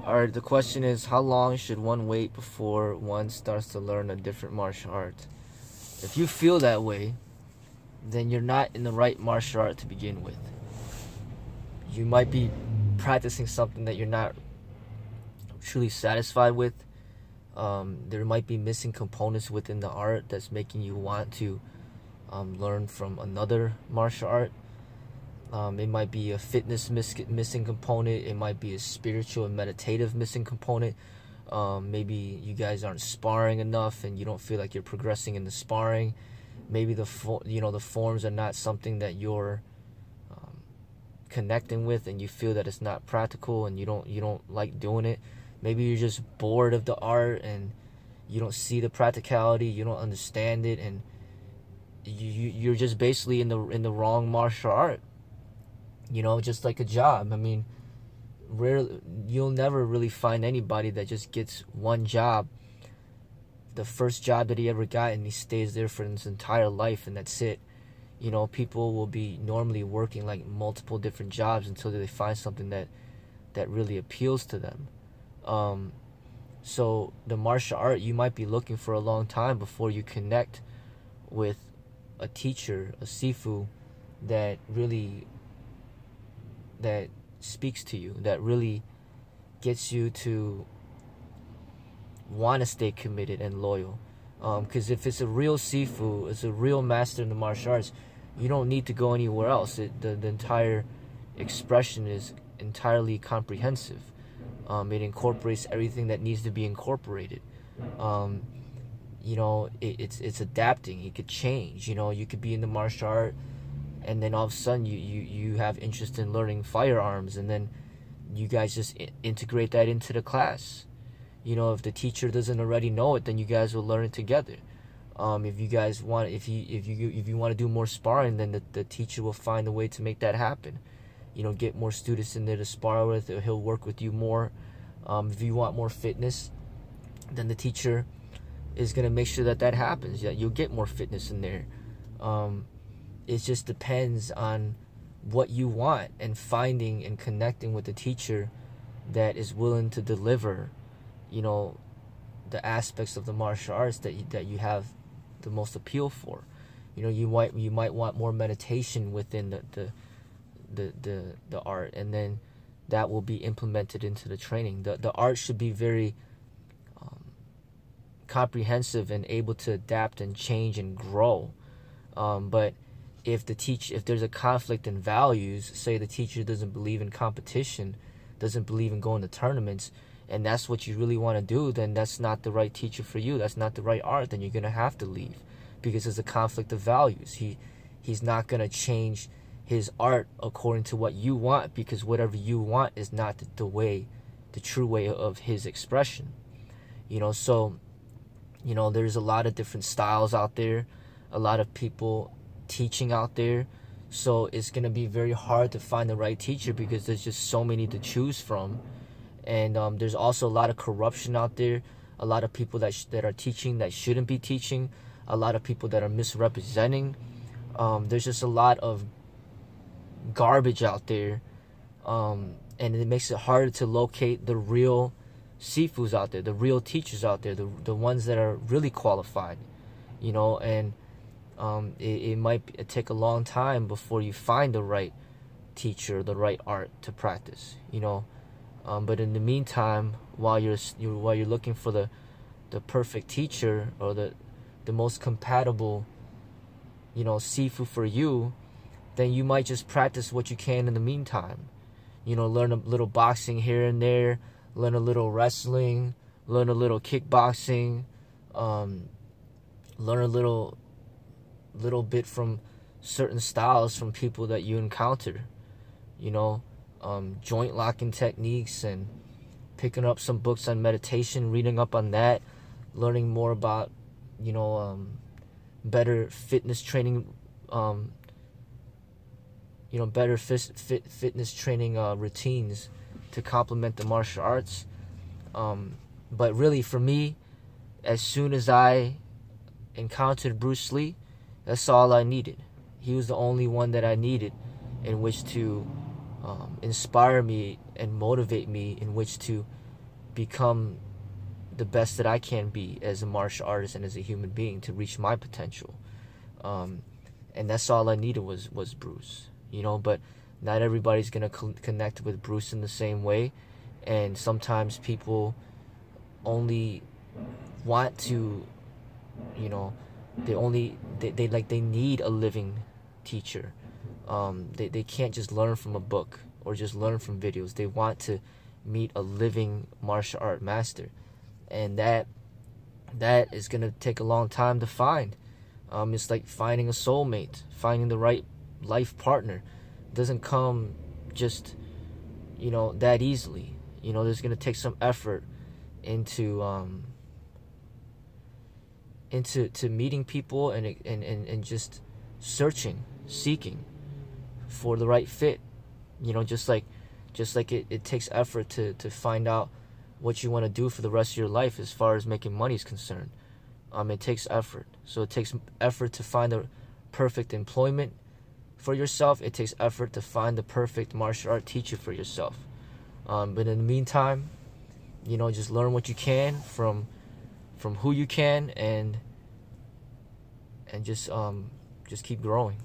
Alright, the question is, how long should one wait before one starts to learn a different martial art? If you feel that way, then you're not in the right martial art to begin with. You might be practicing something that you're not truly satisfied with. There might be missing components within the art that's making you want to learn from another martial art. It might be a fitness missing component. It might be a spiritual and meditative missing component. Maybe you guys aren't sparring enough and you don't feel like you're progressing in the sparring. Maybe the forms are not something that you're connecting with, and you feel that it's not practical and you don't like doing it. Maybe you're just bored of the art and you don't see the practicality, you don't understand it, and you're just basically in the wrong martial art. Just like a job. I mean, you'll never really find anybody that just gets one job, the first job that he ever got, and he stays there for his entire life, and that's it. People will be normally working like multiple different jobs until they find something that really appeals to them. So the martial art, you might be looking for a long time before you connect with a teacher, a sifu, that speaks to you, that really gets you to want to stay committed and loyal. Because if it's a real sifu, it's a real master in the martial arts, you don't need to go anywhere else. The entire expression is entirely comprehensive. It incorporates everything that needs to be incorporated. It's adapting. It could change. You could be in the martial art, and then all of a sudden you have interest in learning firearms, and then you guys just integrate that into the class. If the teacher doesn't already know it, then you guys will learn it together. If you want to do more sparring, then the teacher will find a way to make that happen. Get more students in there to spar with, or he'll work with you more. If you want more fitness, then the teacher is going to make sure that happens. You'll get more fitness in there. It just depends on what you want, and finding and connecting with the teacher that is willing to deliver, the aspects of the martial arts that you have the most appeal for. You might want more meditation within the art, and then that will be implemented into the training. The art should be very comprehensive and able to adapt and change and grow. But if there's a conflict in values, say the teacher doesn't believe in competition, doesn't believe in going to tournaments, and that's what you really want to do, then that's not the right teacher for you. That's not the right art. Then you're going to have to leave, because there's a conflict of values. He's not going to change his art according to what you want, because whatever you want is not the true way of his expression. So there's a lot of different styles out there, a lot of people teaching out there. So it's going to be very hard to find the right teacher, because there's just so many to choose from. And there's also a lot of corruption out there, a lot of people that are teaching that shouldn't be teaching, a lot of people that are misrepresenting. There's just a lot of garbage out there, and it makes it harder to locate the real sifus out there, the real teachers out there, the ones that are really qualified. And it might take a long time before you find the right teacher, the right art to practice. But in the meantime, while you're looking for the perfect teacher, or the most compatible sifu for you, then you might just practice what you can in the meantime. Learn a little boxing here and there, learn a little wrestling, learn a little kickboxing, learn a little bit from certain styles from people that you encounter. Joint locking techniques, and picking up some books on meditation, reading up on that, learning more about better fitness training, better fitness training routines to complement the martial arts. But really, for me, as soon as I encountered Bruce Lee, that's all I needed. He was the only one that I needed in which to inspire me and motivate me, in which to become the best that I can be as a martial artist and as a human being, to reach my potential. And that's all I needed was Bruce, you know. But not everybody's gonna connect with Bruce in the same way, and sometimes people only want to, you know, they need a living teacher. They can't just learn from a book or just learn from videos. They want to meet a living martial art master, and that is gonna take a long time to find. It's like finding a soulmate, finding the right life partner. It doesn't come just, you know, that easily. You know, there's gonna take some effort into meeting people and just seeking for the right fit. You know, just like it takes effort to find out what you want to do for the rest of your life as far as making money is concerned. It takes effort. So it takes effort to find the perfect employment for yourself. It takes effort to find the perfect martial art teacher for yourself. But in the meantime, you know, just learn what you can from who you can, and just keep growing.